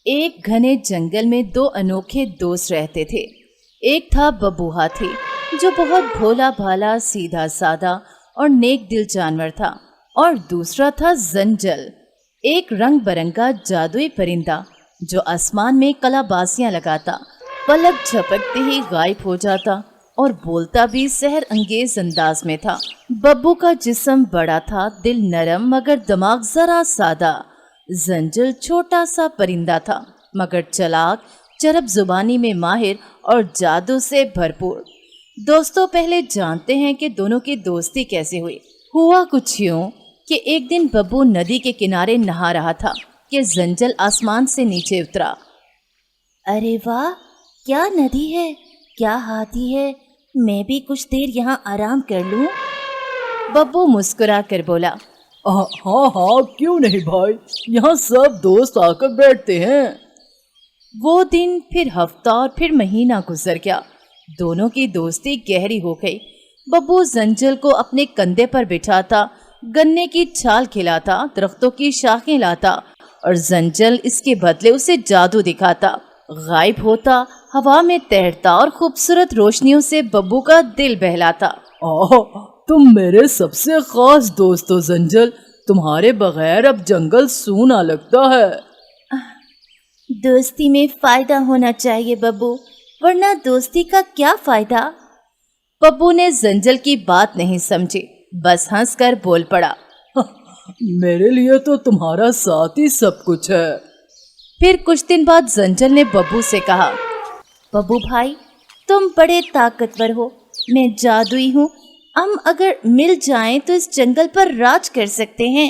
एक घने जंगल में दो अनोखे दोस्त रहते थे। एक था बब्बू हाथी, जो बहुत भोला भाला, सीधा साधा और नेक दिल जानवर था। और दूसरा था जंजल, एक रंग बिरंगा जादुई परिंदा, जो आसमान में कलाबाजियां लगाता, पलक झपकते ही गायब हो जाता और बोलता भी सहर अंगेज अंदाज में था। बब्बू का जिस्म बड़ा था, दिल नरम मगर दिमाग जरा सादा। जंजल छोटा सा परिंदा था, मगर चालाक, चरब जुबानी में माहिर और जादू से भरपूर। दोस्तों, पहले जानते हैं कि दोनों की दोस्ती कैसे हुई। हुआ कुछ यूं कि एक दिन बब्बू नदी के किनारे नहा रहा था कि जंजल आसमान से नीचे उतरा। अरे वाह, क्या नदी है, क्या हाथी है। मैं भी कुछ देर यहाँ आराम कर लूं। बब्बू मुस्कुरा कर बोला। हाँ हाँ, क्यों नहीं भाई, यहाँ सब दोस्त आकर बैठते हैं। वो दिन, फिर हफ्ता और फिर महीना गुजर गया। दोनों की दोस्ती गहरी हो गई। बब्बू जंजल को अपने कंधे पर बिठाता, गन्ने की छाल खिलाता, दरख्तों की शाखें लाता, और जंजल इसके बदले उसे जादू दिखाता। गायब होता, हवा में तैरता और खूबसूरत रोशनियों से बब्बू का दिल बहलाता। तुम मेरे सबसे खास दोस्त हो जंजल, तुम्हारे बगैर अब जंगल सूना लगता है। दोस्ती में फायदा होना चाहिए बब्बू, वरना दोस्ती का क्या फायदा। बब्बू ने जंजल की बात नहीं समझी, बस हंसकर बोल पड़ा। मेरे लिए तो तुम्हारा साथ ही सब कुछ है। फिर कुछ दिन बाद जंजल ने बब्बू से कहा, बब्बू भाई, तुम बड़े ताकतवर हो, मैं जादुई हूँ। हम अगर मिल जाएं तो इस जंगल पर राज कर सकते हैं।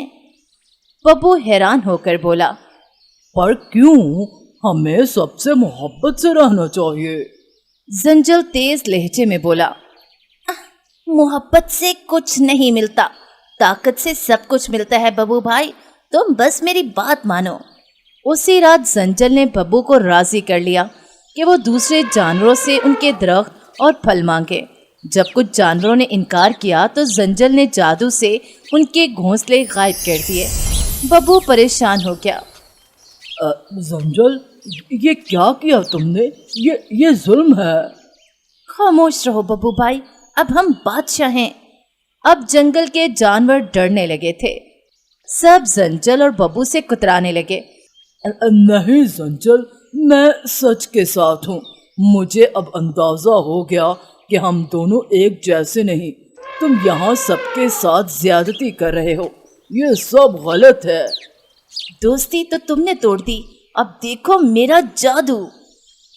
बब्बू हैरान होकर बोला, पर क्यों? हमें सबसे मोहब्बत से रहना चाहिए। जंजल तेज लहजे में बोला, मोहब्बत से कुछ नहीं मिलता, ताकत से सब कुछ मिलता है बब्बू भाई, तुम बस मेरी बात मानो। उसी रात जंजल ने बब्बू को राजी कर लिया कि वो दूसरे जानवरों से उनके दरख्त और फल मांगे। जब कुछ जानवरों ने इनकार किया तो जंजल ने जादू से उनके घोंसले गायब कर दिए। बब्बू परेशान हो गया। जंजल, ये क्या किया तुमने? ये जुल्म है। खामोश रहो बब्बू भाई, अब हम बादशाह हैं। अब जंगल के जानवर डरने लगे थे। सब जंजल और बब्बू से कुतराने लगे। नहीं जंजल, मैं सच के साथ हूँ। मुझे अब अंदाजा हो गया कि हम दोनों एक जैसे नहीं। तुम यहाँ सबके साथ ज्यादती कर रहे हो, ये सब गलत है। दोस्ती तो तुमने तोड़ दी, अब देखो मेरा जादू।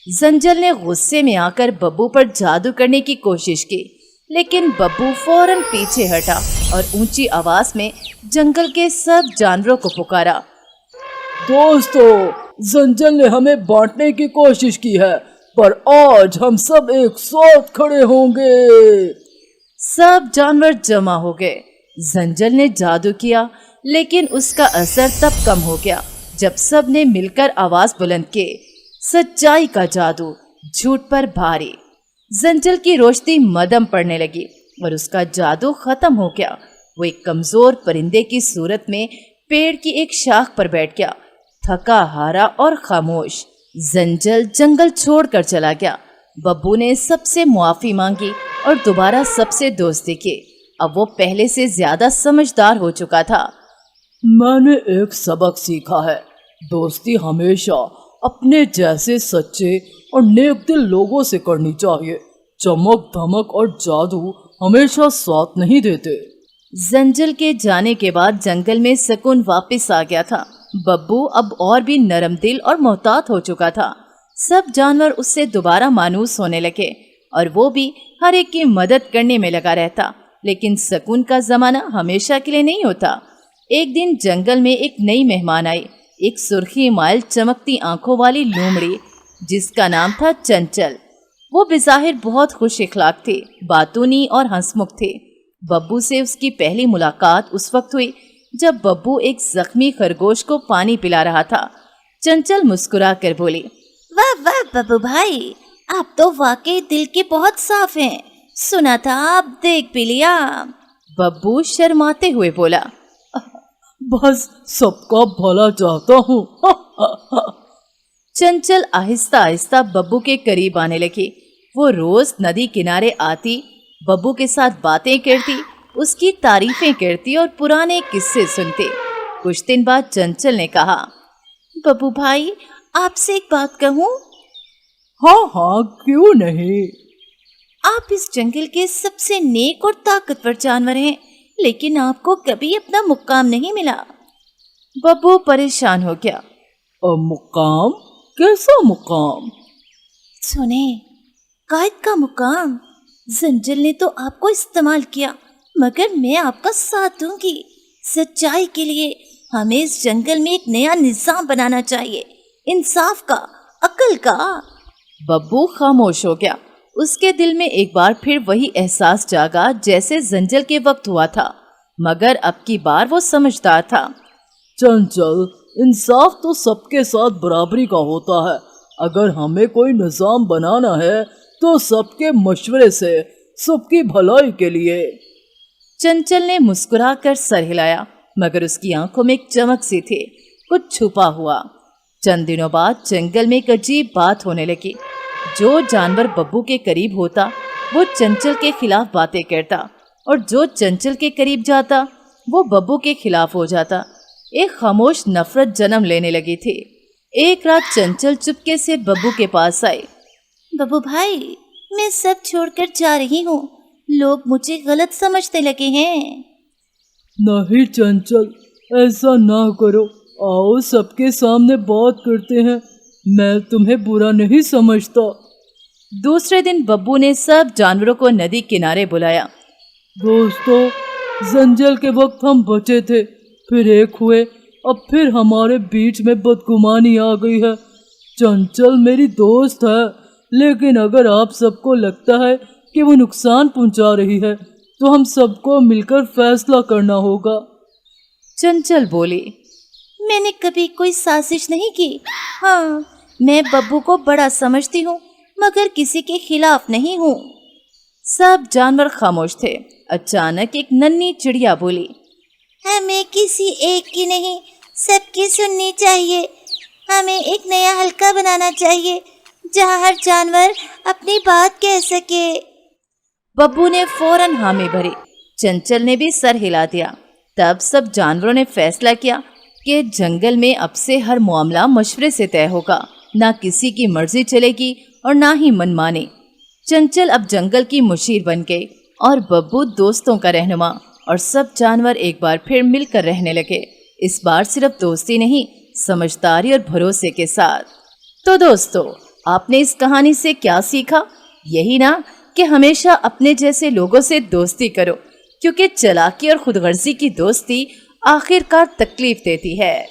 जंजल ने गुस्से में आकर बब्बू पर जादू करने की कोशिश की, लेकिन बब्बू फौरन पीछे हटा और ऊंची आवाज में जंगल के सब जानवरों को पुकारा। दोस्तों, जंजल ने हमें बांटने की कोशिश की है, पर आज हम सब एक साथ खड़े होंगे। सब जानवर जमा हो गए। जंजल ने जादू किया, लेकिन उसका असर तब कम हो गया जब सब ने मिलकर आवाज बुलंद की, सच्चाई का जादू झूठ पर भारी। जंजल की रोशनी मदम पड़ने लगी और उसका जादू खत्म हो गया। वो एक कमजोर परिंदे की सूरत में पेड़ की एक शाख पर बैठ गया, थका हारा और खामोश। जंजल जंगल छोड़कर चला गया। बब्बू ने सबसे मुआफी मांगी और दोबारा सबसे दोस्ती की। अब वो पहले से ज्यादा समझदार हो चुका था। मैंने एक सबक सीखा है, दोस्ती हमेशा अपने जैसे सच्चे और नेक दिल लोगों से करनी चाहिए। चमक धमक और जादू हमेशा साथ नहीं देते। जंजल के जाने के बाद जंगल में सुकून वापस आ गया था। बब्बू अब और भी नरम दिल और मोहतात हो चुका था। सब जानवर उससे दोबारा मानूस होने लगे और वो भी हर एक की मदद करने में लगा रहता। लेकिन सुकून का जमाना हमेशा के लिए नहीं होता। एक दिन जंगल में एक नई मेहमान आई, एक सुर्खी माइल चमकती आंखों वाली लोमड़ी, जिसका नाम था चंचल। वो बेज़ाहिर बहुत खुश इखलाक थी, बातूनी और हंसमुख थी। बब्बू से उसकी पहली मुलाकात उस वक्त हुई जब बब्बू एक जख्मी खरगोश को पानी पिला रहा था। चंचल मुस्कुरा कर बोली, वाह वाह बब्बू भाई, आप तो वाकई दिल के बहुत साफ हैं। सुना था आप देख भी लिया। बब्बू शर्माते हुए बोला, बस सबका भला चाहता हूँ। चंचल आहिस्ता आहिस्ता बब्बू के करीब आने लगी। वो रोज नदी किनारे आती, बब्बू के साथ बातें करती, उसकी तारीफें करती और पुराने किस्से सुनती। कुछ दिन बाद चंचल ने कहा, बब्बू भाई, आपसे एक बात कहूँ? हाँ हाँ, क्यों नहीं। आप इस जंगल के सबसे नेक और ताकतवर जानवर हैं, लेकिन आपको कभी अपना मुकाम नहीं मिला। बब्बू परेशान हो गया। मुकाम? कैसा मुकाम? सुने, कायद का मुकाम। जंजल ने तो आपको इस्तेमाल किया, मगर मैं आपका साथ दूंगी। सच्चाई के लिए हमें इस जंगल में एक नया निजाम बनाना चाहिए, इंसाफ का, अकल का। बब्बू खामोश हो गया। उसके दिल में एक बार फिर वही एहसास जागा जैसे जंजल के वक्त हुआ था, मगर अब की बार वो समझदार था। चंचल, इंसाफ तो सबके साथ बराबरी का होता है। अगर हमें कोई निजाम बनाना है तो सबके मशवरे से, सबकी भलाई के लिए। चंचल ने मुस्कुराकर सर हिलाया, मगर उसकी आंखों में एक चमक सी थी, कुछ छुपा हुआ। चंद दिनों बाद जंगल में एक अजीब बात होने लगी। जो जानवर बब्बू के करीब होता वो चंचल के खिलाफ बातें करता, और जो चंचल के करीब जाता वो बब्बू के खिलाफ हो जाता। एक खामोश नफरत जन्म लेने लगी थी। एक रात चंचल चुपके से बब्बू के पास आई। बब्बू भाई, मैं सब छोड़कर जा रही हूँ, लोग मुझे गलत समझने लगे हैं। नहीं चंचल, ऐसा ना करो। आओ सबके सामने बात करते हैं। मैं तुम्हें बुरा नहीं समझता। दूसरे दिन बब्बू ने सब जानवरों को नदी किनारे बुलाया। दोस्तों, जंजल के वक्त हम बचे थे, फिर एक हुए, अब फिर हमारे बीच में बदगुमानी आ गई है। चंचल मेरी दोस्त है, लेकिन अगर आप सबको लगता है कि वो नुकसान पहुंचा रही है तो हम सबको मिलकर फैसला करना होगा। चंचल बोली, मैंने कभी कोई साजिश नहीं की। हाँ, मैं बब्बू को बड़ा समझती हूँ, मगर किसी के खिलाफ नहीं हूँ। सब जानवर खामोश थे। अचानक एक नन्ही चिड़िया बोली, हमें किसी एक की नहीं, सबकी सुननी चाहिए। हमें एक नया हलका बनाना चाहिए जहाँ हर जानवर अपनी बात कह सके। बब्बू ने फौरन हामी भरी। चंचल ने भी सर हिला दिया। तब सब जानवरों ने फैसला किया कि जंगल में अब से हर मामला मशवरे से तय होगा, ना किसी की मर्जी चलेगी और ना ही मनमानी। चंचल अब जंगल की मुशीर बन गई और बब्बू दोस्तों का रहनुमा, और सब जानवर एक बार फिर मिलकर रहने लगे। इस बार सिर्फ दोस्ती नहीं, समझदारी और भरोसे के साथ। तो दोस्तों, आपने इस कहानी से क्या सीखा? यही ना कि हमेशा अपने जैसे लोगों से दोस्ती करो, क्योंकि चालाकी और खुदगर्जी की दोस्ती आखिरकार तकलीफ देती है।